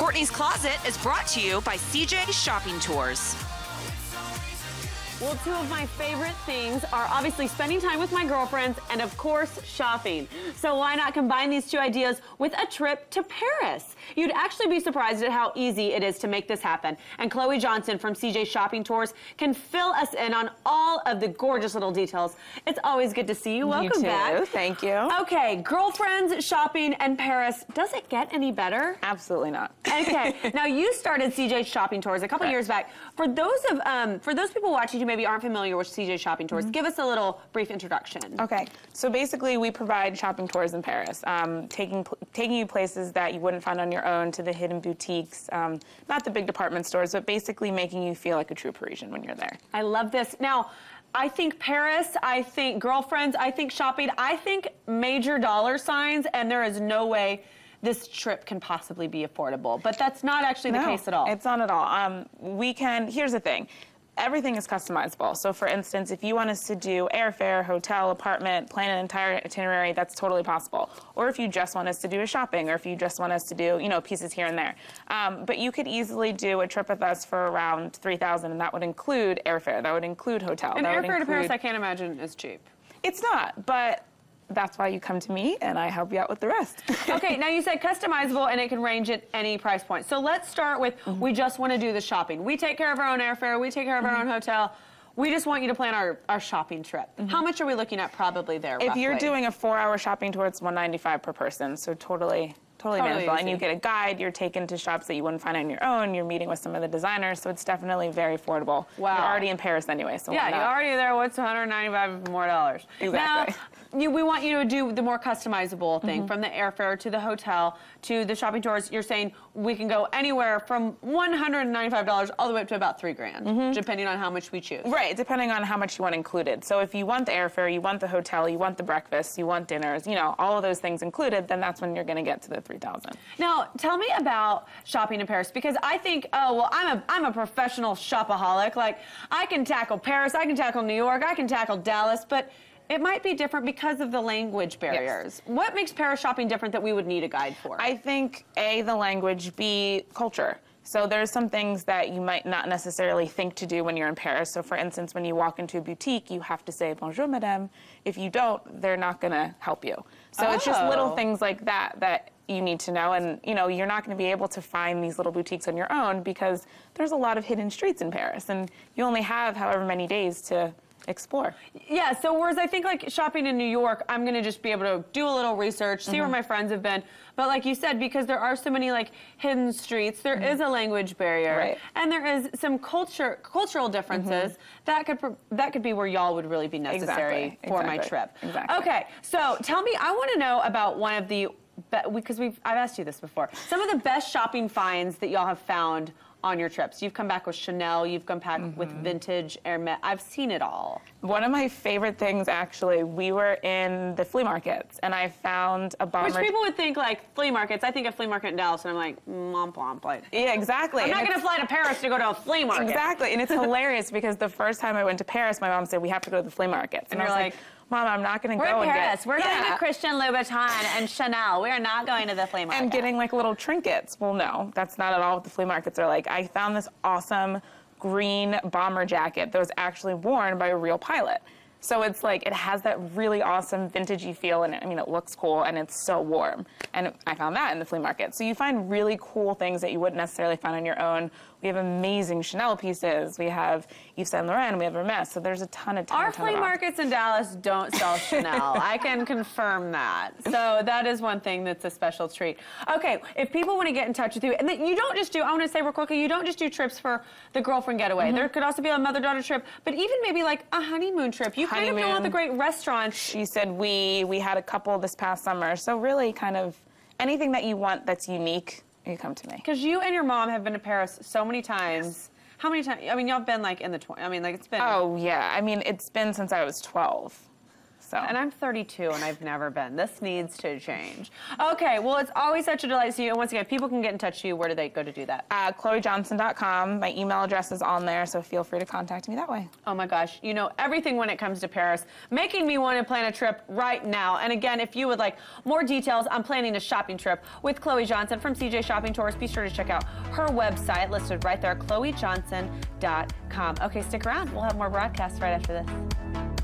Courtney's Closet is brought to you by CJ Shopping Tours. Well, two of my favorite things are obviously spending time with my girlfriends and, of course, shopping. So why not combine these two ideas with a trip to Paris? You'd actually be surprised at how easy it is to make this happen. And Chloe Johnson from CJ Shopping Tours can fill us in on all of the gorgeous little details. It's always good to see you. Welcome back. Thank you. Okay, girlfriends, shopping, and Paris. Does it get any better? Absolutely not. Okay. Now, you started CJ Shopping Tours a couple years back. For those people watching who maybe aren't familiar with CJ Shopping Tours, give us a little brief introduction. Okay, so basically we provide shopping tours in Paris, taking you places that you wouldn't find on your own, to the hidden boutiques, not the big department stores, but basically making you feel like a true Parisian when you're there. I love this. Now, I think Paris, I think girlfriends, I think shopping, I think major dollar signs, and there is no way this trip can possibly be affordable. But that's not actually the case at all. It's not at all. Here's the thing. Everything is customizable. So for instance, if you want us to do airfare, hotel, apartment, plan an entire itinerary, that's totally possible. Or if you just want us to do a shopping, or if you just want us to do, pieces here and there. But you could easily do a trip with us for around $3,000, and that would include airfare, that would include hotel. And airfare to Paris, I can't imagine is cheap. It's not, but that's why you come to me, and I help you out with the rest. Okay, now you said customizable, and it can range at any price point. So let's start with, we just want to do the shopping. We take care of our own airfare, we take care of our own hotel. We just want you to plan our shopping trip. How much are we looking at probably there, If you're doing a 4-hour shopping tour, it's $195 per person, so totally manageable. And you get a guide, you're taken to shops that you wouldn't find on your own, you're meeting with some of the designers, so it's definitely very affordable. Wow. You're already in Paris anyway, so yeah, you're already there, what's $195 more dollars? Exactly. Now, we want you to do the more customizable thing, from the airfare to the hotel to the shopping tours. You're saying we can go anywhere from $195 all the way up to about $3,000, depending on how much we choose. Right, depending on how much you want included. So if you want the airfare, you want the hotel, you want the breakfast, you want dinners, all of those things included, then that's when you're going to get to the $3,000. Now, tell me about shopping in Paris, because I think, I'm a professional shopaholic. Like, I can tackle Paris, I can tackle New York, I can tackle Dallas, but it might be different because of the language barriers. Yes. What makes Paris shopping different that we would need a guide for? I think, A, the language, B, culture. So there's some things that you might not necessarily think to do when you're in Paris. So for instance, when you walk into a boutique, you have to say, bonjour, madame. If you don't, they're not going to help you. So it's just little things like that you need to know. And, you're not going to be able to find these little boutiques on your own because there's a lot of hidden streets in Paris. And you only have however many days to explore. Yeah, so whereas I think like shopping in New York, I'm gonna just be able to do a little research, see where my friends have been. But like you said, because there are so many like hidden streets, there is a language barrier, and there is some cultural differences that could be where y'all would really be necessary for my trip. Exactly. Okay, so tell me, I want to know about one of the because I've asked you this before. Some of the best shopping finds that y'all have found on your trips. You've come back with Chanel, you've come back with vintage Hermès. I've seen it all. One of my favorite things, actually, we were in the flea markets, and I found a bomber. Which people would think, like, flea markets. I think of flea market in Dallas, and I'm like, like. Yeah, exactly. I'm not going to fly to Paris to go to a flea market. Exactly, and it's hilarious because the first time I went to Paris, my mom said, we have to go to the flea markets. And I was like, Mom, I'm not going to go and get... We're in Paris. We're going to Christian Louboutin and Chanel. We are not going to the flea market. And getting, like, little trinkets. Well, no, that's not at all what the flea markets are like. I found this awesome green bomber jacket that was actually worn by a real pilot. So it's like, it has that really awesome vintagey feel in it. I mean, it looks cool, and it's so warm. And I found that in the flea market. So you find really cool things that you wouldn't necessarily find on your own. We have amazing Chanel pieces. We have Yves Saint Laurent. We have Hermès. So there's a ton of Our flea markets in Dallas don't sell Chanel. I can confirm that. So that is one thing that's a special treat. Okay, if people want to get in touch with you, and then you don't just do, I want to say real quickly, you don't just do trips for the girlfriend getaway. There could also be a mother-daughter trip, but even maybe like a honeymoon trip. You kind of know all the great restaurants. She said we had a couple this past summer. So really kind of anything that you want that's unique, you come to me. Because you and your mom have been to Paris so many times. Yes. How many times? I mean, y'all been like in the 20s. I mean, like it's been. Oh, yeah. I mean, it's been since I was 12. So. And I'm 32 and I've never been. This needs to change. Okay, well, it's always such a delight to see you. And once again, people can get in touch with you. Where do they go to do that? ChloeJohnson.com. My email address is on there, so feel free to contact me that way. Oh my gosh, you know everything when it comes to Paris, making me want to plan a trip right now. And again, if you would like more details on planning a shopping trip with Chloe Johnson from CJ Shopping Tours, be sure to check out her website listed right there, ChloeJohnson.com. Okay, stick around. We'll have more broadcasts right after this.